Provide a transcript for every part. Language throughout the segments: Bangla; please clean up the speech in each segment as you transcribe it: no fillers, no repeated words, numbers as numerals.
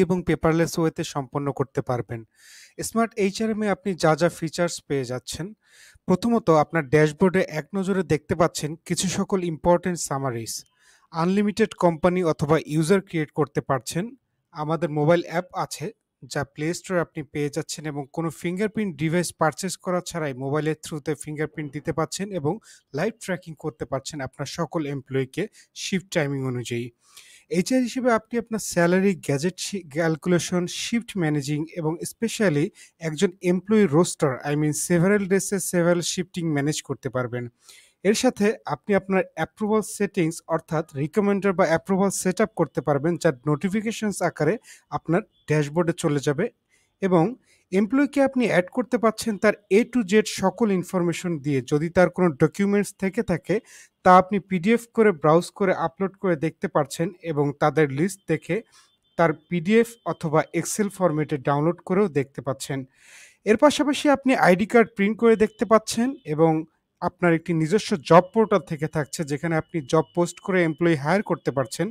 এবং পেপারলেস ওয়েতে সম্পন্ন করতে পারবেন। স্মার্ট এইচআরএম এ আপনি যা ফিচার্স পেয়ে যাচ্ছেন, প্রথমত আপনার ড্যাশবোর্ডে এক নজরে দেখতে পাচ্ছেন কিছু সকল ইম্পর্টেন্ট সামারিজ। আনলিমিটেড কোম্পানি অথবা ইউজার ক্রিয়েট করতে পারছেন। আমাদের মোবাইল অ্যাপ আছে যা প্লে স্টোরে আপনি পেয়ে যাচ্ছেন এবং কোনো ফিঙ্গারপ্রিন্ট ডিভাইস পারচেজ করা ছাড়াই মোবাইলের থ্রুতে ফিঙ্গারপ্রিন্ট দিতে পারছেন এবং লাইভ ট্র্যাকিং করতে পারছেন আপনার সকল এমপ্লয়িকে শিফট টাইমিং অনুযায়ী। এইচআর হিসেবে আপনি আপনার স্যালারি, গ্যাজেট ক্যালকুলেশন, শিফট ম্যানেজিং এবং স্পেশালি একজন employee roster several days several shifting manage করতে পারবেন। এর সাথে আপনি আপনার অ্যাপ্রুভাল সেটিংস অর্থাৎ রিকমেন্ডার বা অ্যাপ্রুভাল সেট আপ করতে পারবেন, যার নোটিফিকেশনস আকারে আপনার ড্যাশবোর্ডে চলে যাবে এবং এমপ্লয়িকে আপনি অ্যাড করতে পারছেন তার এ টু জেড সকল ইনফরমেশন দিয়ে। যদি তার কোনো ডকুমেন্টস থেকে থাকে তা আপনি পিডিএফ করে ব্রাউজ করে আপলোড করে দেখতে পারছেন এবং তাদের লিস্ট দেখে তার পিডিএফ অথবা এক্সেল ফরম্যাটে ডাউনলোড করেও দেখতে পাচ্ছেন। এর পাশাপাশি আপনি আইডি কার্ড প্রিন্ট করে দেখতে পাচ্ছেন এবং আপনার একটি নিজস্ব জব পোর্টাল থেকে থাকছে যেখানে আপনি জব পোস্ট করে এমপ্লয়ি হায়ার করতে পারছেন।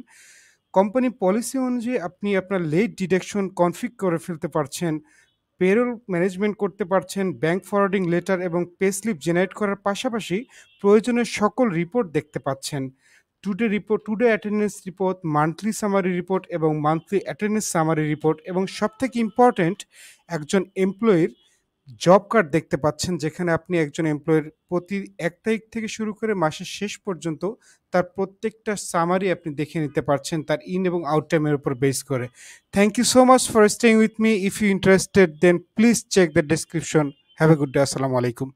কোম্পানি পলিসি অনুযায়ী আপনি আপনার লেট ডিডাকশন কনফিগ করে ফেলতে পারছেন, পেরোল ম্যানেজমেন্ট করতে পারছেন, ব্যাংক ফরওয়ার্ডিং লেটার এবং পে স্লিপ জেনারেট করার পাশাপাশি প্রয়োজনীয় সকল রিপোর্ট দেখতে পাচ্ছেন। Today attendance report, monthly summary report এবং মান্থলি অ্যাটেন্ডেন্স সামারি রিপোর্ট এবং সবথেকে ইম্পর্ট্যান্ট একজন এমপ্লয়ির জব কার্ড দেখতে পাচ্ছেন, যেখানে আপনি একজন এমপ্লয়ির প্রতি ১ তারিখ থেকে শুরু করে মাসের শেষ পর্যন্ত তার প্রত্যেকটা সামারি আপনি দেখে নিতে পারছেন তার ইন এবং আউট টাইমের উপর বেস করে। Thank you so much for staying with me. If you interested then please check the description. Have a good day. আসসালামু আলাইকুম।